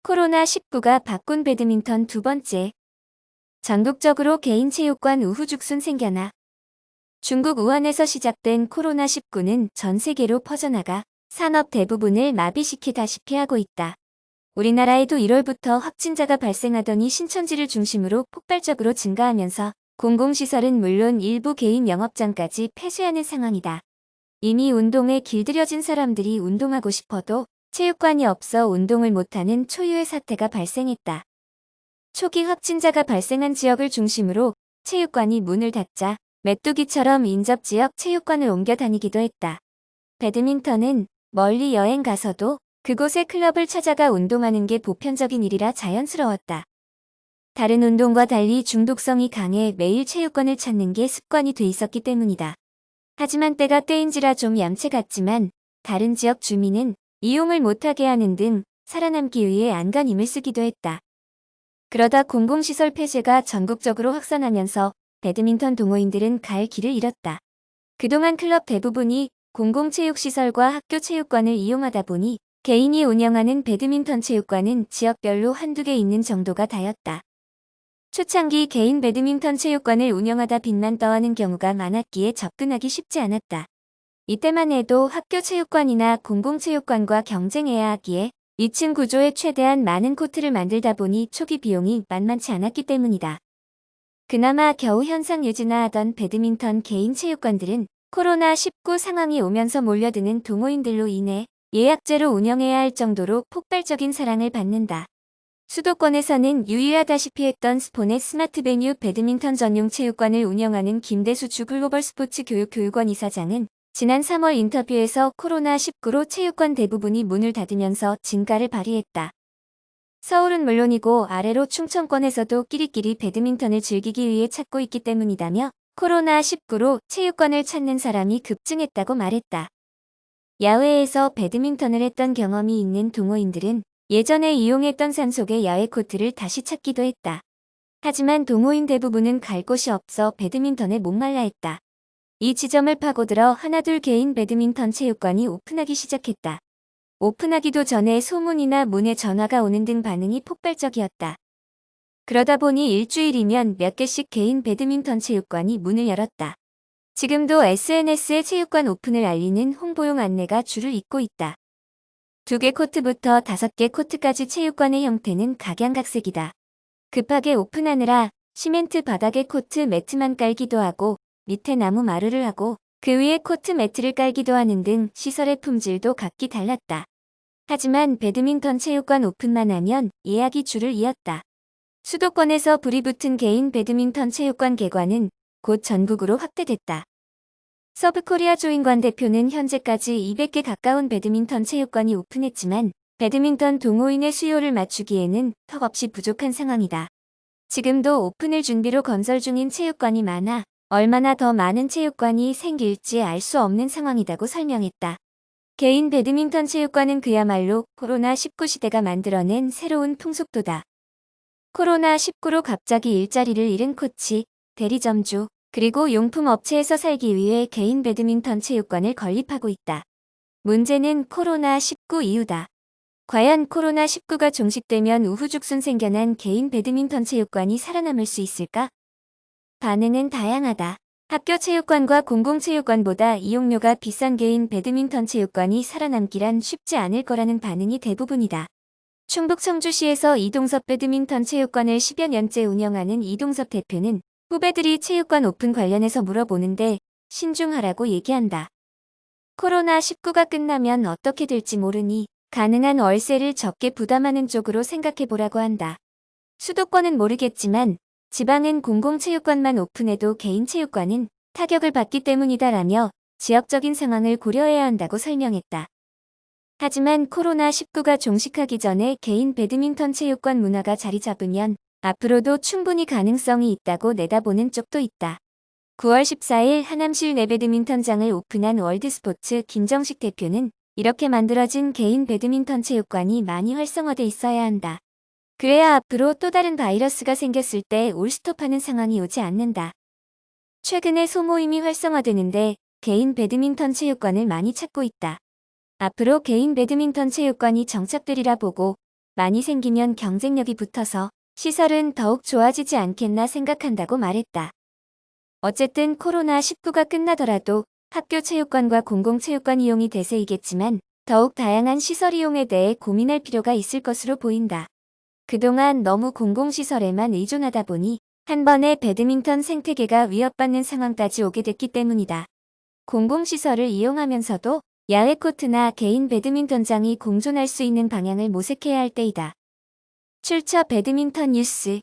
코로나19가 바꾼 배드민턴 두 번째. 전국적으로 개인 체육관 우후죽순 생겨나. 중국 우한에서 시작된 코로나19는 전 세계로 퍼져나가 산업 대부분을 마비시키다시피 하고 있다. 우리나라에도 1월부터 확진자가 발생하더니 신천지를 중심으로 폭발적으로 증가하면서 공공시설은 물론 일부 개인 영업장까지 폐쇄하는 상황이다. 이미 운동에 길들여진 사람들이 운동하고 싶어도 체육관이 없어 운동을 못하는 초유의 사태가 발생했다. 초기 확진자가 발생한 지역을 중심으로 체육관이 문을 닫자 메뚜기처럼 인접지역 체육관을 옮겨 다니기도 했다. 배드민턴은 멀리 여행 가서도 그곳의 클럽을 찾아가 운동하는 게 보편적인 일이라 자연스러웠다. 다른 운동과 달리 중독성이 강해 매일 체육관을 찾는 게 습관이 돼 있었기 때문이다. 하지만 때가 때인지라 좀 얌체 같지만 다른 지역 주민은 이용을 못하게 하는 등 살아남기 위해 안간힘을 쓰기도 했다. 그러다 공공시설 폐쇄가 전국적으로 확산하면서 배드민턴 동호인들은 갈 길을 잃었다. 그동안 클럽 대부분이 공공체육시설과 학교 체육관을 이용하다 보니 개인이 운영하는 배드민턴 체육관은 지역별로 한두 개 있는 정도가 다였다. 초창기 개인 배드민턴 체육관을 운영하다 빚만 떠하는 경우가 많았기에 접근하기 쉽지 않았다. 이때만 해도 학교 체육관이나 공공체육관과 경쟁해야 하기에 2층 구조에 최대한 많은 코트를 만들다 보니 초기 비용이 만만치 않았기 때문이다. 그나마 겨우 현상 유지나 하던 배드민턴 개인 체육관들은 코로나19 상황이 오면서 몰려드는 동호인들로 인해 예약제로 운영해야 할 정도로 폭발적인 사랑을 받는다. 수도권에서는 유의하다시피 했던 스포넷 스마트 베뉴 배드민턴 전용 체육관을 운영하는 김대수 주 글로벌 스포츠 교육교육원 이사장은 지난 3월 인터뷰에서 코로나19로 체육관 대부분이 문을 닫으면서 진가를 발휘했다. 서울은 물론이고 아래로 충청권에서도 끼리끼리 배드민턴을 즐기기 위해 찾고 있기 때문이다며 코로나19로 체육관을 찾는 사람이 급증했다고 말했다. 야외에서 배드민턴을 했던 경험이 있는 동호인들은 예전에 이용했던 산속의 야외 코트를 다시 찾기도 했다. 하지만 동호인 대부분은 갈 곳이 없어 배드민턴에 목말라 했다. 이 지점을 파고들어 하나둘 개인 배드민턴 체육관이 오픈하기 시작했다. 오픈하기도 전에 소문이나 문에 전화가 오는 등 반응이 폭발적이었다. 그러다 보니 일주일이면 몇 개씩 개인 배드민턴 체육관이 문을 열었다. 지금도 SNS에 체육관 오픈을 알리는 홍보용 안내가 줄을 잇고 있다. 2개 코트부터 5개 코트까지 체육관의 형태는 각양각색이다. 급하게 오픈하느라 시멘트 바닥에 코트 매트만 깔기도 하고 밑에 나무 마루를 하고 그 위에 코트 매트를 깔기도 하는 등 시설의 품질도 각기 달랐다. 하지만 배드민턴 체육관 오픈만 하면 예약이 줄을 이었다. 수도권에서 불이 붙은 개인 배드민턴 체육관 개관은 곧 전국으로 확대됐다. 서브코리아 조인관 대표는 현재까지 200개 가까운 배드민턴 체육관이 오픈했지만 배드민턴 동호인의 수요를 맞추기에는 턱없이 부족한 상황이다. 지금도 오픈을 준비로 건설 중인 체육관이 많아 얼마나 더 많은 체육관이 생길지 알 수 없는 상황이라고 설명했다. 개인 배드민턴 체육관은 그야말로 코로나19 시대가 만들어낸 새로운 풍속도다. 코로나19로 갑자기 일자리를 잃은 코치, 대리점주, 그리고 용품 업체에서 살기 위해 개인 배드민턴 체육관을 건립하고 있다. 문제는 코로나19 이후다. 과연 코로나19가 종식되면 우후죽순 생겨난 개인 배드민턴 체육관이 살아남을 수 있을까? 반응은 다양하다. 학교 체육관과 공공체육관보다 이용료가 비싼 개인 배드민턴 체육관이 살아남기란 쉽지 않을 거라는 반응이 대부분이다. 충북 청주시에서 이동섭 배드민턴 체육관을 10여 년째 운영하는 이동섭 대표는 후배들이 체육관 오픈 관련해서 물어보는데 신중하라고 얘기한다. 코로나19가 끝나면 어떻게 될지 모르니 가능한 월세를 적게 부담하는 쪽으로 생각해보라고 한다. 수도권은 모르겠지만 지방은 공공체육관만 오픈해도 개인 체육관은 타격을 받기 때문이다라며 지역적인 상황을 고려해야 한다고 설명했다. 하지만 코로나19가 종식하기 전에 개인 배드민턴 체육관 문화가 자리 잡으면 앞으로도 충분히 가능성이 있다고 내다보는 쪽도 있다. 9월 14일 하남 실내 배드민턴장을 오픈한 월드스포츠 김정식 대표는 이렇게 만들어진 개인 배드민턴 체육관이 많이 활성화돼 있어야 한다. 그래야 앞으로 또 다른 바이러스가 생겼을 때 올스톱하는 상황이 오지 않는다. 최근에 소모임이 활성화되는데 개인 배드민턴 체육관을 많이 찾고 있다. 앞으로 개인 배드민턴 체육관이 정착되리라 보고 많이 생기면 경쟁력이 붙어서 시설은 더욱 좋아지지 않겠나 생각한다고 말했다. 어쨌든 코로나19가 끝나더라도 학교 체육관과 공공체육관 이용이 대세이겠지만 더욱 다양한 시설 이용에 대해 고민할 필요가 있을 것으로 보인다. 그동안 너무 공공시설에만 의존하다 보니 한 번에 배드민턴 생태계가 위협받는 상황까지 오게 됐기 때문이다. 공공시설을 이용하면서도 야외 코트나 개인 배드민턴장이 공존할 수 있는 방향을 모색해야 할 때이다. 출처 배드민턴 뉴스